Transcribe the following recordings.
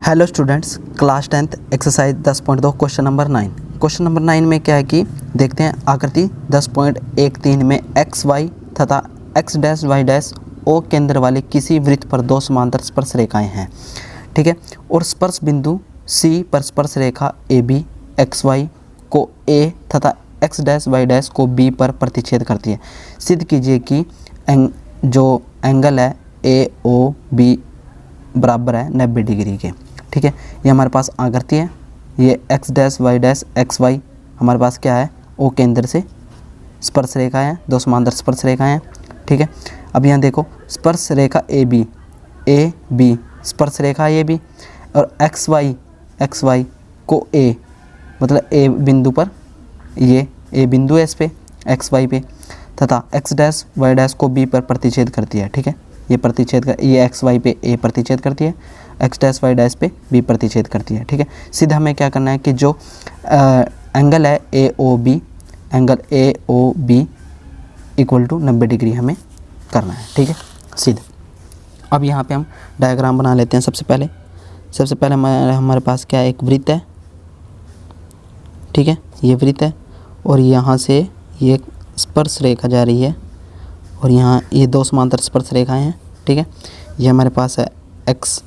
Hello students, class 10th exercise 10.2 question number 9। Question number 9 में क्या है कि देखते हैं आकृति 10.13 में एक्स वाई तथा X dash Y dash O केंद्र वाले किसी वृत्त पर दो समांतर स्पर्श रेखाएं हैं, ठीक है। और स्पर्श बिंदु सी पर स्पर्श रेखा ए बी एक्स वाई को ए तथा एक्स डैश वाई डैश को बी पर प्रतिच्छेद करती है। सिद्ध कीजिए कि जो एंगल है ए ओ बी बराबर है 90 डिग्री के, ठीक है। ये हमारे पास आकृति है, ये एक्स डैश एक्स वाई हमारे पास क्या है, ओ केंद्र से स्पर्श रेखा है, दो समांतर स्पर्श रेखाएं हैं, ठीक है। अब यहाँ देखो स्पर्श रेखा ए बी स्पर्श रेखा ए बी और एक्स वाई को ए मतलब ए बिंदु पर, ये ए बिंदु है इस पे एक्स वाई पे, तथा एक्स डैश वाई डैश को बी पर प्रतिच्छेद करती है, ठीक है। ये प्रतिच्छेद कर, ये एक्स वाई पे ए प्रतिच्छेद करती है, एक्स डैश वाई डैश पे बी प्रतिच्छेद करती है, ठीक है। सीधा हमें क्या करना है कि जो एंगल है angle A O B equal to 90 degree हमें करना है, ठीक है, सीधा। अब यहाँ पे हम डायग्राम बना लेते हैं। सबसे पहले हमारे पास क्या है, एक वृत्त है, ठीक है, ये वृत्त है और यहाँ से ये स्पर्श रेखा जा रही है और यहाँ ये दो समांतर स्पर्श रेखाएं हैं, ठीक है। ये हमारे पास है एक्स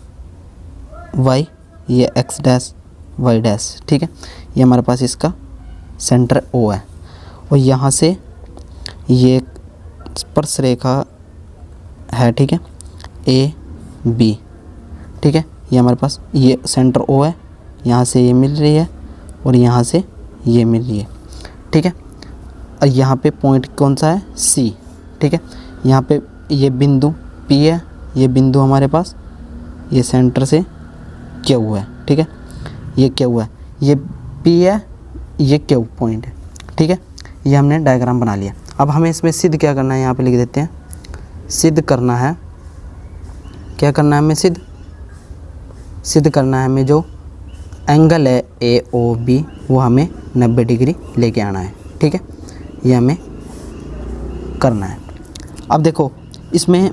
वाई, ये एक्स डैश वाई डैश, ठीक है। ये हमारे पास इसका सेंटर ओ है और यहाँ से ये स्पर्श रेखा है, ठीक है, ए बी, ठीक है। ये हमारे पास ये सेंटर ओ है, यहाँ से ये मिल रही है और यहाँ से ये मिल रही है, ठीक है। और यहाँ पे पॉइंट कौन सा है, सी, ठीक है। यहाँ पे ये बिंदु पी है, ये बिंदु हमारे पास ये सेंटर से क्यू है, ठीक है, ये क्यू है, ये पी है, ये क्यू पॉइंट है, ठीक है। ये हमने डायग्राम बना लिया। अब हमें इसमें सिद्ध क्या करना है, यहाँ पे लिख देते हैं, सिद्ध करना है, क्या करना है हमें, सिद्ध करना है हमें जो एंगल है ए ओ बी वो हमें 90 डिग्री लेके आना है, ठीक है। ये हमें करना है। अब देखो इसमें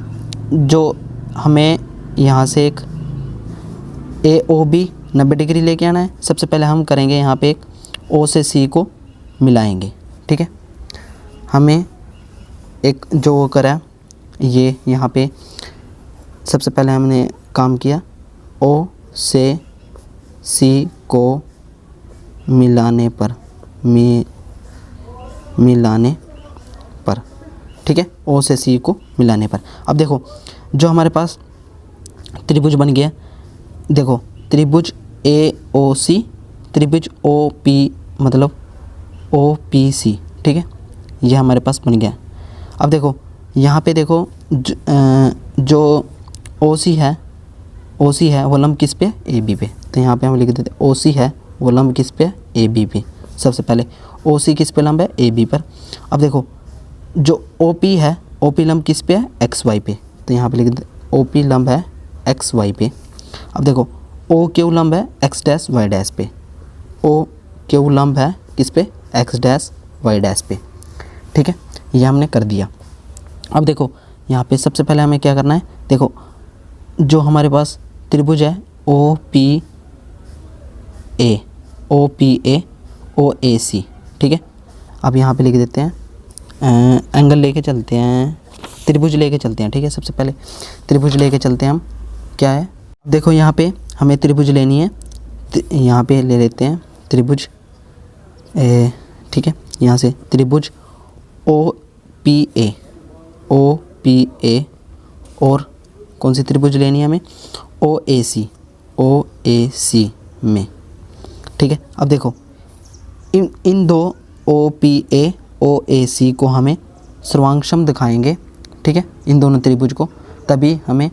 जो हमें यहाँ से एक ए ओ बी 90 डिग्री लेके आना है। सबसे पहले हम करेंगे यहाँ पे एक ओ से सी को मिलाएंगे, ठीक है। हमें एक जो वो करा ये यहाँ पे सबसे पहले हमने काम किया ओ से सी को मिलाने पर ठीक है, ओ से सी को मिलाने पर। अब देखो जो हमारे पास त्रिभुज बन गया, देखो त्रिभुज ए ओ सी, त्रिभुज ओ पी मतलब ओ पी सी, ठीक है, ये हमारे पास बन गया। अब देखो यहाँ पे देखो जो ओ सी है वो लंब किस पे, ए बी पे, तो यहाँ पे हम लिख देते ओ सी है वो लंब किस पे, ए बी पे। सबसे पहले ओ सी किस पे लंब है, ए बी पर। अब देखो जो ओ पी है, ओ पी लंब किस पे है, एक्स वाई पे, तो यहाँ पे लिख देते ओ पी लंब है एक्स वाई पे। अब देखो ओ क्यू लंब है एक्स डैश वाई डैश पे, ओ क्यू लंब है किस पे, एक्स डैश वाई डैश पे, ठीक है। ये हमने कर दिया। अब देखो यहाँ पे सबसे पहले हमें क्या करना है, देखो जो हमारे पास त्रिभुज है ओ पी ए ओ ए सी, ठीक है। अब यहाँ पे लिख देते हैं एंगल लेके चलते हैं, त्रिभुज लेके चलते हैं, ठीक है। सबसे पहले त्रिभुज लेके चलते हैं हम, क्या है, देखो यहाँ पे हमें त्रिभुज लेनी है, यहाँ पे ले लेते हैं त्रिभुज ठीक है। यहाँ से त्रिभुज ओ पी ए और कौन सी त्रिभुज लेनी है हमें, ओ ए सी में, ठीक है। अब देखो इन दो ओ पी ए ओ ए सी को हमें सर्वांगसम दिखाएंगे, ठीक है, इन दोनों त्रिभुज को, तभी हमें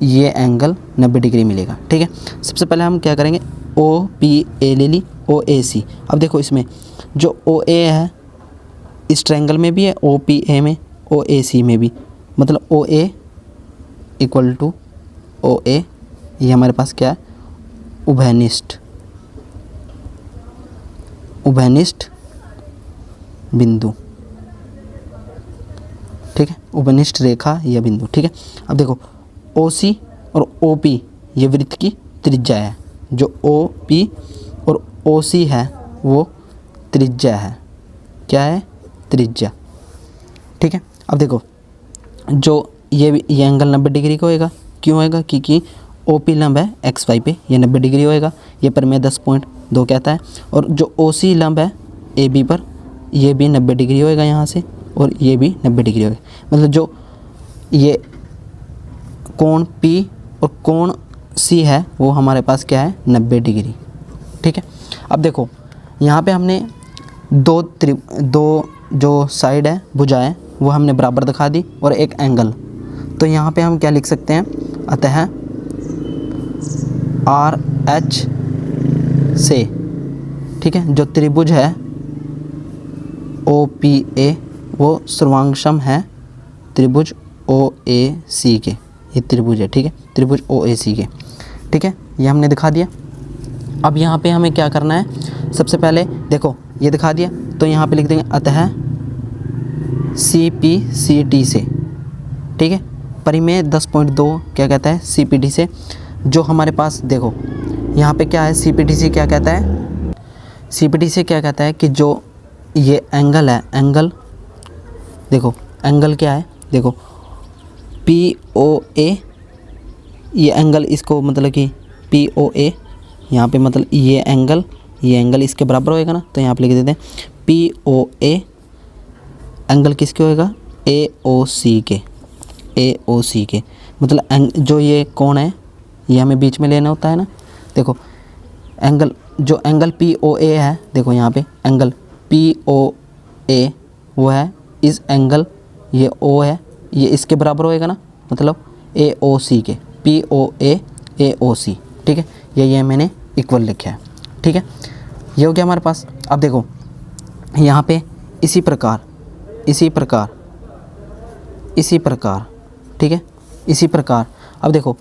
ये एंगल 90 डिग्री मिलेगा, ठीक है। सबसे पहले हम क्या करेंगे, ओ पी ए ले ली, ओ ए सी। अब देखो इसमें जो ओ ए है इस ट्रायंगल में भी है, ओ पी ए में, ओ ए सी में भी, मतलब ओ ए इक्वल टू ओ ए, ये हमारे पास क्या है, उभयनिष्ठ बिंदु, ठीक है, उभयनिष्ठ रेखा या बिंदु, ठीक है। अब देखो ओ सी और ओ पी ये वृत्त की त्रिज्या है, जो ओ पी और ओ सी है वो त्रिज्या है। क्या है? त्रिज्या। ठीक है, अब देखो जो ये एंगल 90 डिग्री का होएगा। क्यों होएगा? क्योंकि ओ पी लंब है एक्स वाई पे, ये 90 डिग्री होएगा, ये प्रमेय 10.2 कहता है। और जो ओ सी लंब है ए बी पर, ये भी 90 डिग्री होएगा यहाँ से, और ये भी 90 डिग्री होएगा। मतलब जो ये कोण पी और कोण सी है वो हमारे पास क्या है? 90 डिग्री। ठीक है, अब देखो यहाँ पे हमने दो जो साइड है भुजाएं वो हमने बराबर दिखा दी, और एक एंगल। तो यहाँ पे हम क्या लिख सकते हैं? अतः आर एच से, ठीक है, जो त्रिभुज है ओ पी ए वो सर्वांगसम है त्रिभुज ओ ए सी के। ये त्रिभुज है, ठीक है, त्रिभुज ओ ए सी के। ठीक है, ये हमने दिखा दिया। अब यहाँ पे हमें क्या करना है? सबसे पहले देखो ये दिखा दिया, तो यहाँ पे लिख देंगे अतः सी पी सी टी से। ठीक है, परिमेय 10.2 क्या कहता है? सी पी टी से। जो हमारे पास देखो यहाँ पे क्या है? सी पी टी से क्या कहता है? सी पी टी से क्या कहता है कि जो ये एंगल है, एंगल देखो एंगल क्या है? देखो पी ओ ए, ये एंगल इसको मतलब कि पी ओ ए, यहाँ पे मतलब ये एंगल इसके बराबर होएगा ना, तो यहाँ पे लिख देते हैं पी ओ ए एंगल किसके होएगा? ए ओ सी के। ए ओ सी के मतलब जो ये कोण है ये हमें बीच में लेना होता है ना। देखो एंगल, जो एंगल पी ओ ए है, देखो यहाँ पे एंगल पी ओ ए वो है इस एंगल, ये ओ है, ये इसके बराबर होएगा ना, मतलब ए ओ सी के, पी ओ ए ओ सी। ठीक है, ये मैंने इक्वल लिखा है। ठीक है, ये हो गया हमारे पास। अब देखो यहाँ पे इसी प्रकार, ठीक है, इसी प्रकार। अब देखो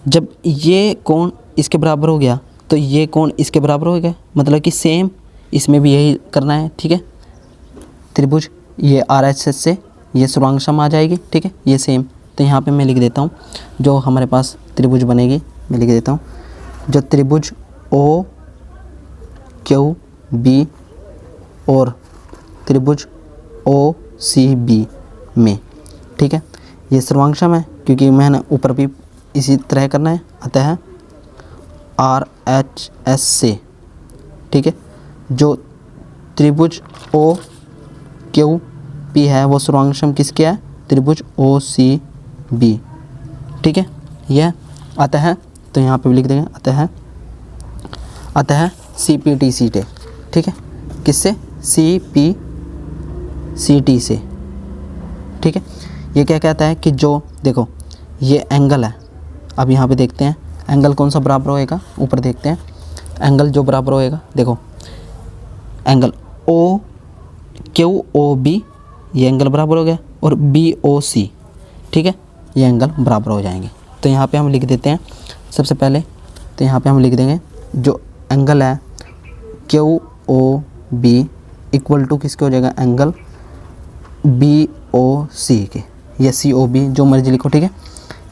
जब ये कोण इसके बराबर हो गया तो ये कोण इसके बराबर हो गया, मतलब कि सेम इसमें भी यही करना है। ठीक है, त्रिभुज ये आर एच एस से ये सर्वांगसम आ जाएगी। ठीक है, ये सेम। तो यहाँ पे मैं लिख देता हूँ जो हमारे पास त्रिभुज बनेगी, मैं लिख देता हूँ जो त्रिभुज ओ क्यू बी और त्रिभुज ओ सी बी में, ठीक है, ये सर्वांगसम है क्योंकि मैंने ऊपर भी इसी तरह करना है। अतः आर एच एस से, ठीक है, जो त्रिभुज ओ क्यू पी है वो सर्वांगसम किसके है? त्रिभुज ओ सी बी। ठीक है, यह अतः, तो यहाँ पे भी लिख देंगे अतः सी पी टी सी टे। ठीक है, किससे? सी पी सी टी से। ठीक है, ये क्या कहता है कि जो देखो ये एंगल है, अब यहाँ पे देखते हैं एंगल कौन सा बराबर होएगा। ऊपर देखते हैं एंगल जो बराबर होएगा, देखो angle O Q O B, ये एंगल बराबर हो गया, और बी ओ सी, ठीक है, ये एंगल बराबर हो जाएंगे। तो यहाँ पे हम लिख देते हैं सबसे पहले, तो यहाँ पे हम लिख देंगे जो एंगल है Q O B equal to किसके हो जाएगा? एंगल बी ओ सी के, या सी ओ बी, जो मर्जी लिखो। ठीक है,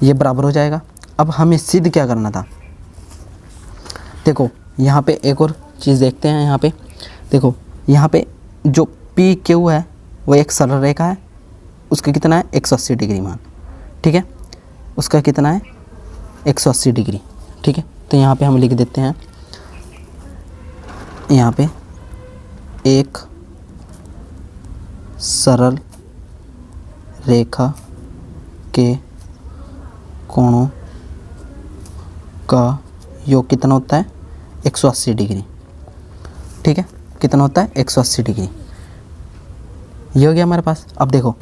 ये बराबर हो जाएगा। अब हमें सिद्ध क्या करना था? देखो यहाँ पे एक और चीज़ देखते हैं। यहाँ पे देखो, यहाँ पे जो पी क्यू है वो एक सरल रेखा है, उसका कितना है? 180 डिग्री मान। ठीक है, उसका कितना है? 180 डिग्री। ठीक है, तो यहाँ पे हम लिख देते हैं, यहाँ पे एक सरल रेखा के कोणों का योग कितना होता है? 180 डिग्री। ठीक है, कितना होता है? 180 डिग्री। ये हो गया हमारे पास। अब देखो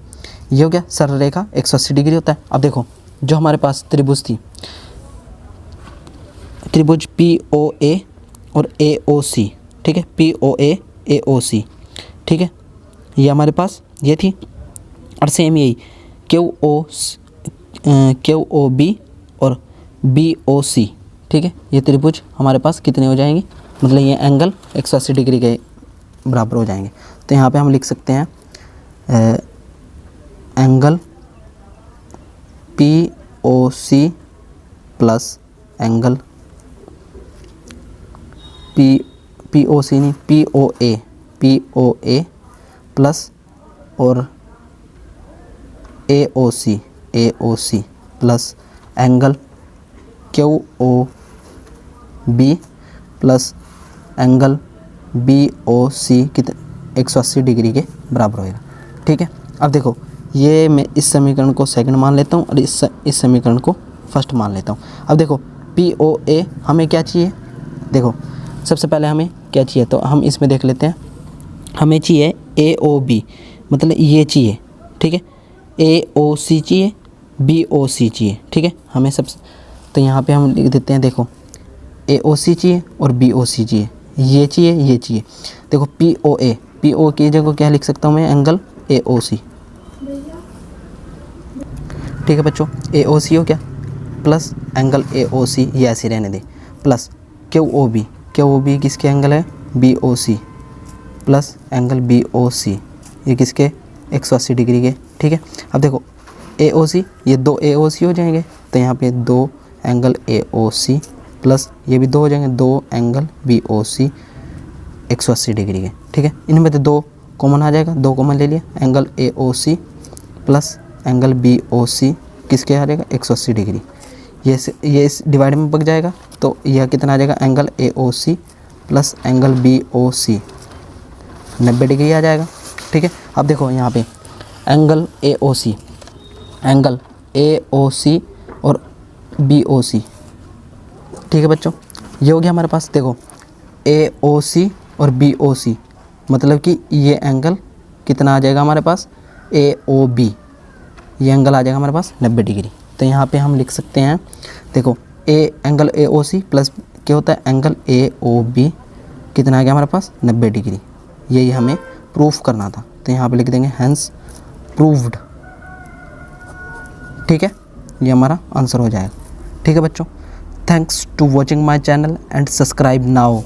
ये हो गया सरल रेखा 180 डिग्री होता है। अब देखो जो हमारे पास त्रिभुज थी, त्रिभुज पी ओ ए और ए ओ सी, ठीक है, पी ओ ए ओ सी, ठीक है, ये हमारे पास ये थी। और सेम यही क्यू ओ बी और बी ओ सी, ठीक है, ये त्रिभुज हमारे पास कितने हो जाएंगे? मतलब ये एंगल 180 डिग्री के बराबर हो जाएंगे। तो यहाँ पे हम लिख सकते हैं angle P O C plus angle P O C नहीं, पी ओ ए प्लस और A O C plus angle Q O B plus angle B O C कितने 180 डिग्री के बराबर होएगा। ठीक है, अब देखो ये मैं इस समीकरण को सेकंड मान लेता हूँ और इस समीकरण को फर्स्ट मान लेता हूँ। अब देखो पी ओ ए हमें क्या चाहिए, देखो सबसे पहले हमें क्या चाहिए, तो हम इसमें देख लेते हैं। हमें चाहिए ए ओ बी, मतलब ये चाहिए। ठीक है, ए ओ सी चाहिए, बी ओ सी चाहिए। ठीक है, हमें सब, तो यहाँ पे हम लिख देते हैं, देखो ए ओ सी चाहिए और बी ओ सी चाहिए, ये चाहिए, ये चाहिए। देखो पी ओ की जगह क्या लिख सकता हूँ मैं, एंगल ए ओ सी। ठीक है बच्चों, ए ओ सी हो क्या, plus angle A O C, ये ऐसे रहने दे, प्लस क्यू ओ बी किसके एंगल है, B O C plus angle B O C, ये किसके 180 डिग्री के। ठीक है, अब देखो ए ओ सी, ये दो ए ओ सी हो जाएंगे, तो यहाँ पे 2 angle A O C plus ये भी 2 हो जाएंगे, 2 एंगल बी ओ सी 180 डिग्री के। ठीक है, इनमें तो 2 कॉमन आ जाएगा, 2 कॉमन ले लिया, angle A O C plus angle B O C किसके आ जाएगा 180 डिग्री। ये इस डिवाइड में बच जाएगा, तो यह कितना आ जाएगा, angle A O C plus angle B O C 90 degree आ जाएगा। ठीक है, अब देखो यहाँ पे एंगल ए ओ सी और बी ओ सी। ठीक है बच्चों, ये हो गया हमारे पास। देखो ए ओ सी और बी ओ सी, मतलब कि ये एंगल कितना आ जाएगा हमारे पास, ए ओ बी, ये एंगल आ जाएगा हमारे पास 90 डिग्री। तो यहाँ पे हम लिख सकते हैं, देखो angle A O C plus क्या होता है, एंगल ए ओ बी कितना आ गया हमारे पास 90 डिग्री। यही हमें प्रूफ करना था, तो यहाँ पे लिख देंगे हैंस प्रूव्ड। ठीक है, ये हमारा आंसर हो जाएगा। ठीक है बच्चों, thanks to watching my channel and subscribe now.